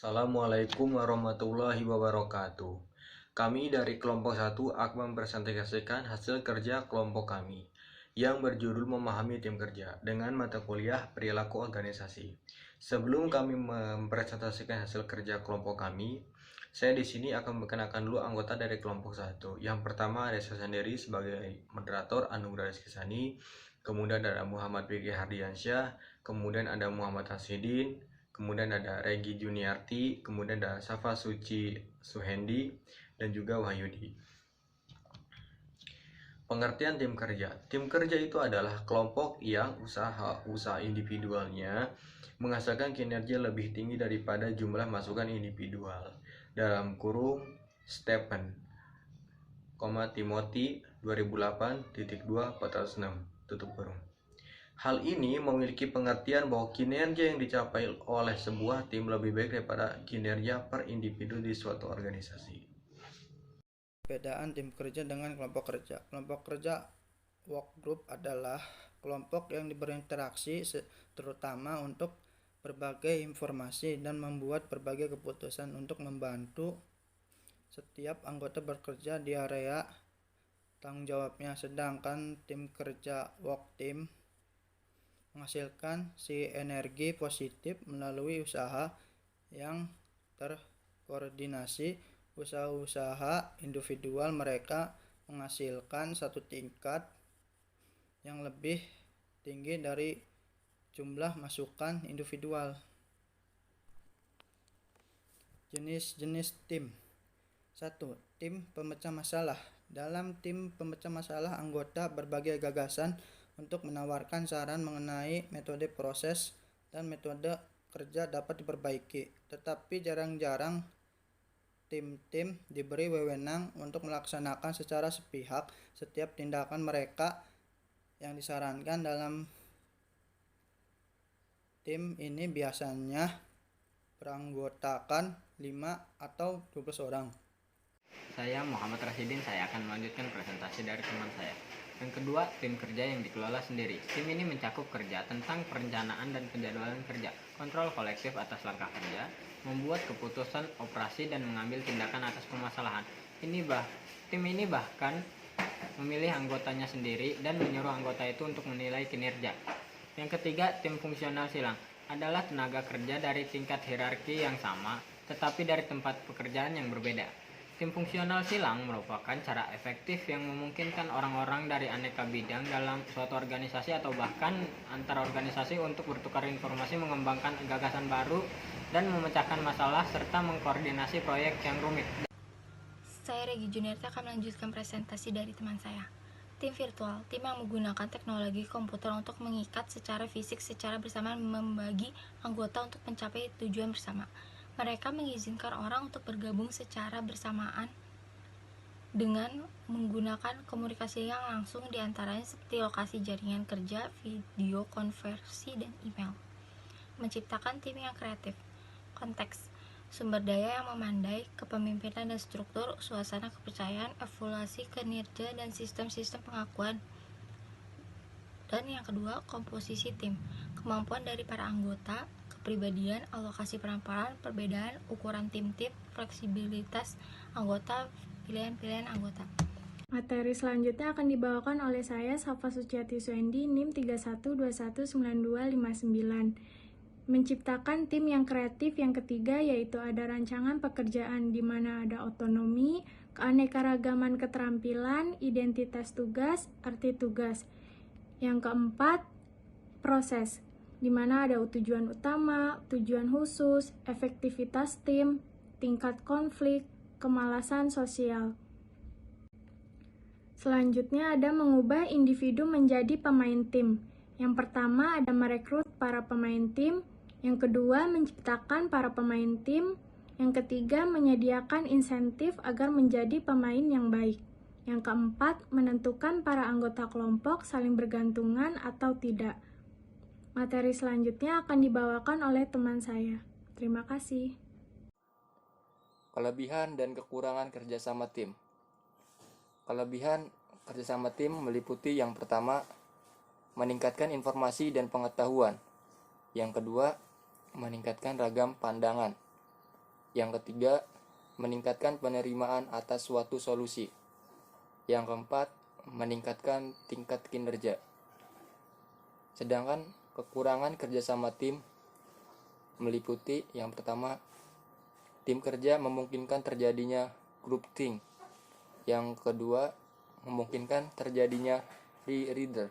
Assalamualaikum warahmatullahi wabarakatuh. Kami dari kelompok 1 akan mempresentasikan hasil kerja kelompok kami yang berjudul memahami tim kerja dengan mata kuliah perilaku organisasi. Sebelum kami mempresentasikan hasil kerja kelompok kami, saya di sini akan memperkenalkan dulu anggota dari kelompok 1. Yang pertama ada saya sendiri sebagai moderator Anugrah Rizky, kemudian ada Muhammad Fikri Hardiansyah, kemudian ada Muhammad Hasidin, kemudian ada Regi Juniarti, kemudian ada Safa Suci Suhendi, dan juga Wahyudi. Pengertian tim kerja. Tim kerja itu adalah kelompok yang usaha individualnya menghasilkan kinerja lebih tinggi daripada jumlah masukan individual. Dalam kurung Stephen, Timothy 2008.2/406, tutup kurung. Hal ini memiliki pengertian bahwa kinerja yang dicapai oleh sebuah tim lebih baik daripada kinerja per individu di suatu organisasi. Perbedaan tim kerja dengan kelompok kerja. Kelompok kerja work group adalah kelompok yang berinteraksi terutama untuk berbagai informasi dan membuat berbagai keputusan untuk membantu setiap anggota bekerja di area tanggung jawabnya. Sedangkan tim kerja work team menghasilkan sinergi positif melalui usaha yang terkoordinasi. Usaha-usaha individual mereka menghasilkan satu tingkat yang lebih tinggi dari jumlah masukan individual. Jenis-jenis tim. 1. Tim pemecah masalah. Dalam tim pemecah masalah, anggota berbagai gagasan untuk menawarkan saran mengenai metode proses dan metode kerja dapat diperbaiki. Tetapi jarang-jarang tim-tim diberi wewenang untuk melaksanakan secara sepihak setiap tindakan mereka. Yang disarankan dalam tim ini biasanya beranggotakan 5 atau 12 orang. Saya Muhammad Rasidin, saya akan melanjutkan presentasi dari teman saya. Yang kedua, tim kerja yang dikelola sendiri. Tim ini mencakup kerja tentang perencanaan dan penjadwalan kerja, kontrol kolektif atas langkah kerja, membuat keputusan operasi dan mengambil tindakan atas permasalahan. Tim ini bahkan memilih anggotanya sendiri dan menyuruh anggota itu untuk menilai kinerja. Yang ketiga, tim fungsional silang adalah tenaga kerja dari tingkat hierarki yang sama, tetapi dari tempat pekerjaan yang berbeda. Tim fungsional silang merupakan cara efektif yang memungkinkan orang-orang dari aneka bidang dalam suatu organisasi atau bahkan antar organisasi untuk bertukar informasi, mengembangkan gagasan baru, dan memecahkan masalah serta mengkoordinasi proyek yang rumit. Saya Regi Juniarti akan melanjutkan presentasi dari teman saya. Tim virtual, tim yang menggunakan teknologi komputer untuk mengikat secara fisik secara bersamaan membagi anggota untuk mencapai tujuan bersama. Mereka mengizinkan orang untuk bergabung secara bersamaan dengan menggunakan komunikasi yang langsung diantaranya seperti lokasi jaringan kerja, video konferensi, dan email. Menciptakan tim yang kreatif. Konteks, sumber daya yang memandai, kepemimpinan dan struktur, suasana kepercayaan, evaluasi kinerja, dan sistem-sistem pengakuan. Dan yang kedua, komposisi tim, kemampuan dari para anggota, kepribadian, alokasi peran-peran, perbedaan, ukuran tim-tim, fleksibilitas anggota, pilihan-pilihan anggota. Materi selanjutnya akan dibawakan oleh saya, Safa Suci Suhendi, NIM 31219259. Menciptakan tim yang kreatif yang ketiga, yaitu ada rancangan pekerjaan di mana ada otonomi, keanekaragaman keterampilan, identitas tugas, arti tugas. Yang keempat, proses, di mana ada tujuan utama, tujuan khusus, efektivitas tim, tingkat konflik, kemalasan sosial. Selanjutnya ada mengubah individu menjadi pemain tim. Yang pertama ada merekrut para pemain tim, yang kedua menciptakan para pemain tim, yang ketiga menyediakan insentif agar menjadi pemain yang baik. Yang keempat, menentukan para anggota kelompok saling bergantungan atau tidak. Materi selanjutnya akan dibawakan oleh teman saya. Terima kasih. Kelebihan dan kekurangan kerjasama tim. Kelebihan kerjasama tim meliputi yang pertama, meningkatkan informasi dan pengetahuan. Yang kedua, meningkatkan ragam pandangan. Yang ketiga, meningkatkan penerimaan atas suatu solusi. Yang keempat, meningkatkan tingkat kinerja. Sedangkan kekurangan kerjasama tim meliputi yang pertama, tim kerja memungkinkan terjadinya group think. Yang kedua, memungkinkan terjadinya reader.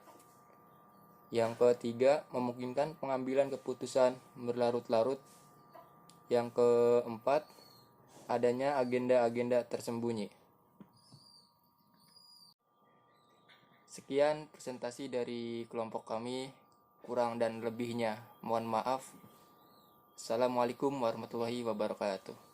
Yang ketiga, memungkinkan pengambilan keputusan berlarut-larut. Yang keempat, adanya agenda-agenda tersembunyi. Sekian presentasi dari kelompok kami, kurang dan lebihnya mohon maaf. Assalamualaikum warahmatullahi wabarakatuh.